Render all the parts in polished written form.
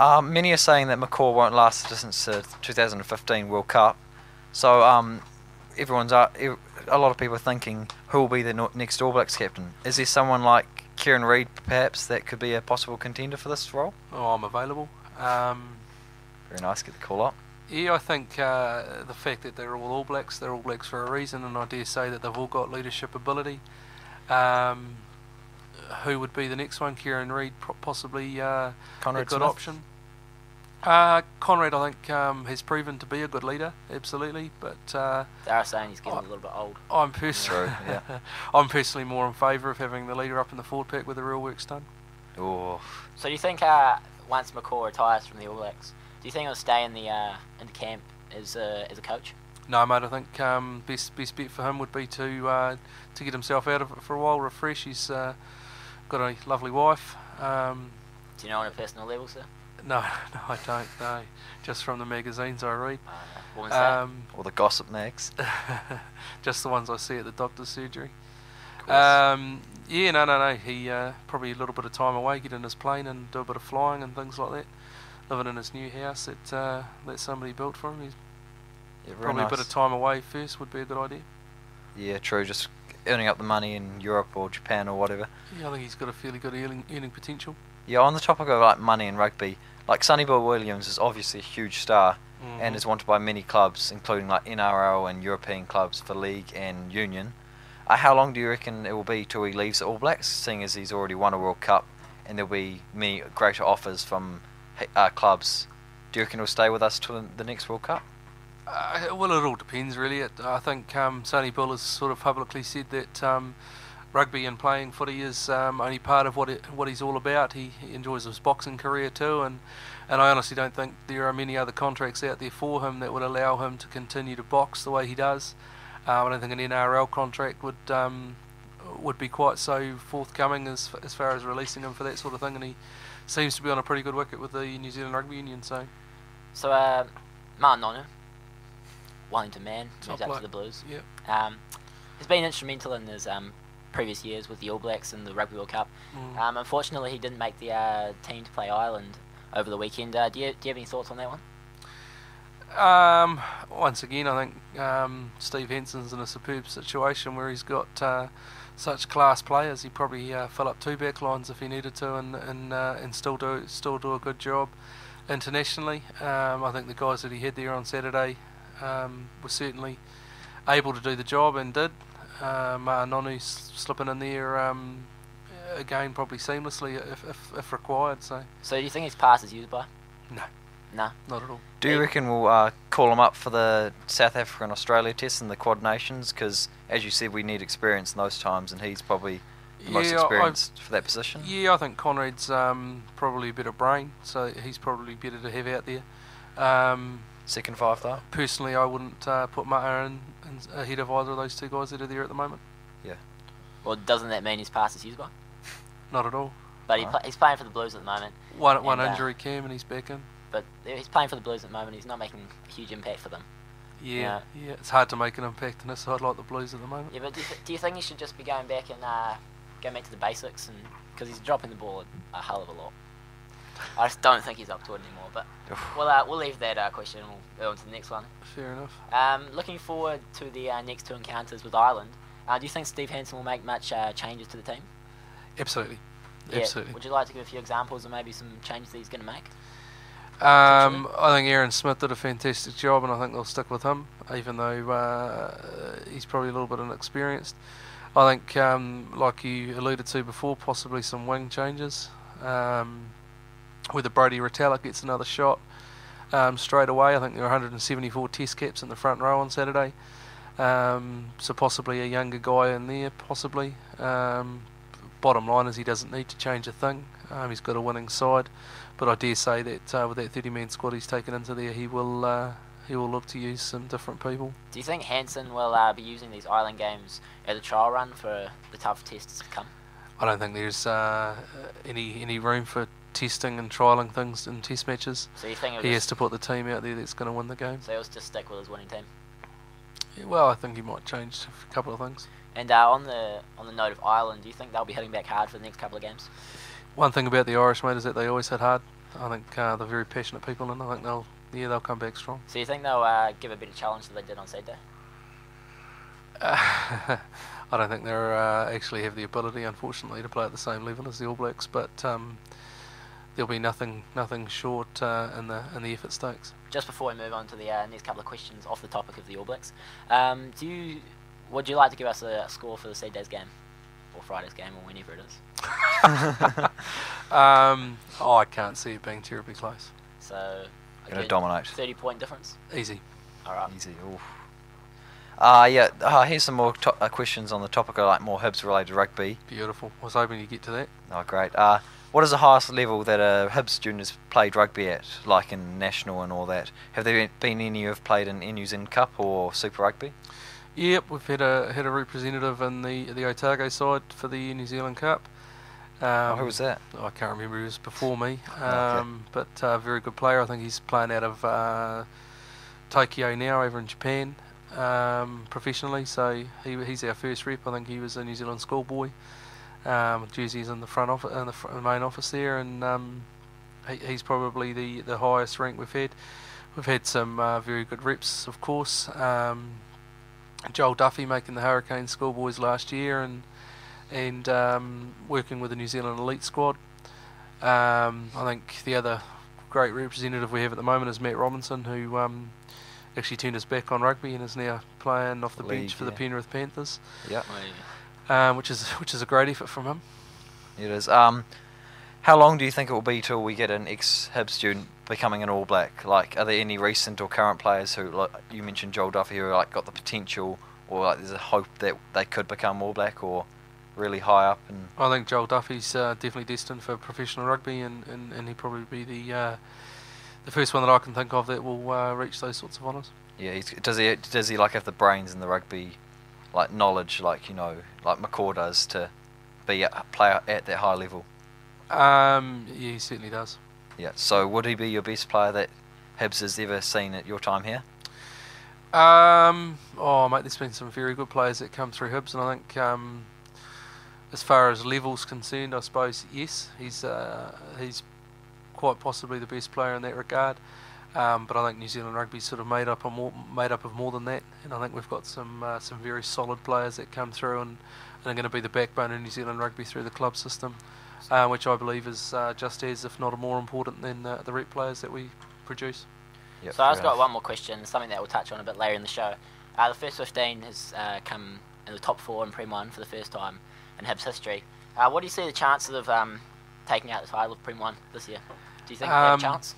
Many are saying that McCaw won't last the distance to 2015 World Cup. So a lot of people are thinking who will be the next All Blacks captain. Is there someone like Kieran Reid perhaps that could be a possible contender for this role? Oh, I'm available. Very nice, get the call up. Yeah, I think the fact that they're All Blacks for a reason, and I dare say that they've all got leadership ability. Who would be the next one? Kieran Reid, possibly Conrad a good Smith? option. Conrad, I think, has proven to be a good leader, absolutely. But They are saying he's getting a little bit old. I'm personally more in favour of having the leader up in the forward pack where the real work's done. Oh. So do you think once McCaw retires from the All Blacks, do you think he'll stay in the camp as a coach? No, mate. I think best bet for him would be to get himself out of it for a while, refresh. He's got a lovely wife. Do you know on a personal level, sir? No, I don't. No, just from the magazines I read. What was that? Or the gossip mags. Just the ones I see at the doctor's surgery. Of No. He probably a little bit of time away, get in his plane and do a bit of flying and things like that. Living in his new house that somebody built for him. Yeah, very Probably nice. a bit of time away first would be a good idea. Yeah, true. Just earning up the money in Europe or Japan or whatever. Yeah, I think he's got a fairly good earning potential. Yeah, on the topic of like money in rugby, like Sonny Bill Williams is obviously a huge star and is wanted by many clubs, including like NRL and European clubs for league and union. How long do you reckon it will be till he leaves the All Blacks, seeing as he's already won a World Cup and there'll be many greater offers from clubs? Do you reckon he'll stay with us till the next World Cup? Well, it all depends, really. I think Sonny Bill has sort of publicly said that rugby and playing footy is only part of what he's all about. He enjoys his boxing career too, and I honestly don't think there are many other contracts out there for him that would allow him to continue to box the way he does. I don't think an NRL contract would be quite so forthcoming as far as releasing him for that sort of thing, and he seems to be on a pretty good wicket with the New Zealand Rugby Union. So Martin Nonu, Wellington man, moves up to the Blues. Yep. He's been instrumental in his previous years with the All Blacks and the Rugby World Cup. Unfortunately, he didn't make the team to play Ireland over the weekend. Do you have any thoughts on that one? Once again, I think Steve Henson's in a superb situation where he's got such class players. He'd probably fill up two back lines if he needed to, and still do a good job internationally. I think the guys that he had there on Saturday were certainly able to do the job and did. Nonu's slipping in there again, probably seamlessly if required. So do you think his pass is used by? No. No, not at all. Do you reckon we'll call him up for the South Africa and Australia tests and the Quad Nations? Because, as you said, we need experience in those times, and he's probably the most experienced for that position. Yeah, I think Conrad's probably a better brain, so he's probably better to have out there. Second five, though? Personally, I wouldn't put Maher in ahead of either of those two guys that are there at the moment. Yeah. Well, doesn't that mean his pass is used by? Not at all. But he's playing for the Blues at the moment. One injury came and he's back in. But he's playing for the Blues at the moment. He's not making a huge impact for them. Yeah. It's hard to make an impact in a side like the Blues at the moment. Yeah, but do you think he should just be going back and going back to the basics? And because he's dropping the ball a hell of a lot. I just don't think he's up to it anymore. But we'll leave that question. We'll go on to the next one. Fair enough. Looking forward to the next two encounters with Ireland. Do you think Steve Hansen will make much changes to the team? Absolutely. Yeah. Absolutely. Would you like to give a few examples of maybe some changes that he's going to make? I think Aaron Smith did a fantastic job, and I think they'll stick with him, even though he's probably a little bit inexperienced. I think, like you alluded to before, possibly some wing changes. Whether Brodie Retallick gets another shot straight away. I think there are 174 test caps in the front row on Saturday. So possibly a younger guy in there, possibly. Bottom line is he doesn't need to change a thing. He's got a winning side. But I dare say that with that 30-man squad he's taken into there, he will look to use some different people. Do you think Hansen will be using these Ireland games as a trial run for the tough tests to come? I don't think there's any room for testing and trialling things in test matches. So you think he has to put the team out there that's going to win the game. So he'll just stick with his winning team? Yeah, well, I think he might change a couple of things. And on the note of Ireland, do you think they'll be hitting back hard for the next couple of games? One thing about the Irish, mate, is that they always hit hard. I think they're very passionate people, and I think they'll come back strong. So you think they'll give a better challenge than they did on Saturday? I don't think they actually have the ability, unfortunately, to play at the same level as the All Blacks, but there'll be nothing short in the effort stakes. Just before we move on to the next couple of questions off the topic of the All Blacks, would you like to give us a score for the Saturday's game, or Friday's game, or whenever it is? I can't see it being terribly close. So, going to dominate. 30-point difference. Easy. All right. Easy. Here's some more questions on the topic of like more Hibs related rugby. Beautiful. I was hoping you'd get to that. Oh, great. What is the highest level that a Hibs student has played rugby at, like in national and all that? Have there been any who have played in New Zealand Cup or Super Rugby? Yep, we've had a representative in the Otago side for the New Zealand Cup. Who was that? I can't remember. He was before me, Okay. but a very good player. I think he's playing out of Tokyo now, over in Japan, professionally. So he's our first rep. I think he was a New Zealand schoolboy. Jerseys in the front office, in the main office there, and he's probably the highest rank we've had. We've had some very good reps, of course. Joel Duffy making the Hurricane schoolboys last year, and working with the New Zealand elite squad. I think the other great representative we have at the moment is Matt Robinson, who actually turned his back on rugby and is now playing off the bench for the Penrith Panthers. Yeah. Which is a great effort from him. It is. How long do you think it will be till we get an ex-Hibs student becoming an All Black? Like, are there any recent or current players who, like you mentioned, Joel Duffy, who like got the potential, or like there's a hope that they could become All Black, or really high up? And I think Joel Duffy's definitely destined for professional rugby, and he'd probably be the first one that I can think of that will reach those sorts of honours. Yeah, does he like have the brains and the rugby like knowledge, like like McCaw does, to be a player at that high level? Yeah, he certainly does. Yeah. So would he be your best player that Hibs has ever seen at your time here? Mate, there's been some very good players that come through Hibs, and I think as far as levels concerned, I suppose yes, he's quite possibly the best player in that regard. But I think New Zealand rugby's sort of made up of more than that, and I think we've got some very solid players that come through and are going to be the backbone of New Zealand rugby through the club system, which I believe is just as, if not more important than the rep players that we produce. Yep, so I've just got one more question, something that we'll touch on a bit later in the show. The first 15 has come in the top 4 in Prem 1 for the first time in Hibs history. What do you see the chances of taking out the title of Prem 1 this year? Do you think they have a chance?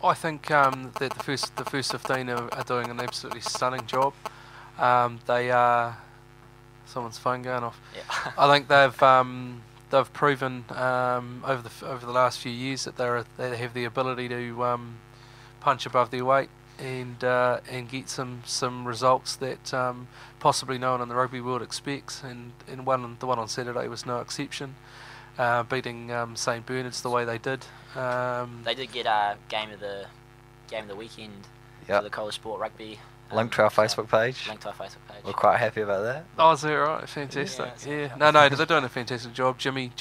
I think that the first 15 are doing an absolutely stunning job. They are. Someone's phone going off. Yeah. I think they've proven over the last few years that they have the ability to punch above their weight and get some results that possibly no one in the rugby world expects. And the one on Saturday was no exception. Beating St Bernard's the way they did. They did get a game of the weekend for the College Sport Rugby. Linked to our Facebook page. We're quite happy about that. Oh, is that right? Fantastic. Yeah. No, they're doing a fantastic job. Jimmy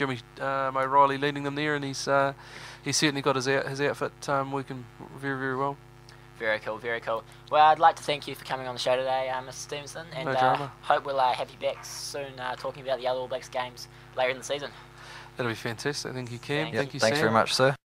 O'Reilly leading them there, and he's certainly got his outfit working very, very well. Very cool, very cool. Well, I'd like to thank you for coming on the show today, Mr Stevenson, and no drama. Hope we'll have you back soon talking about the other All Blacks games later in the season. That'll be fantastic. I think you can. Thanks. Thank you, Thanks Sam. very much, sir.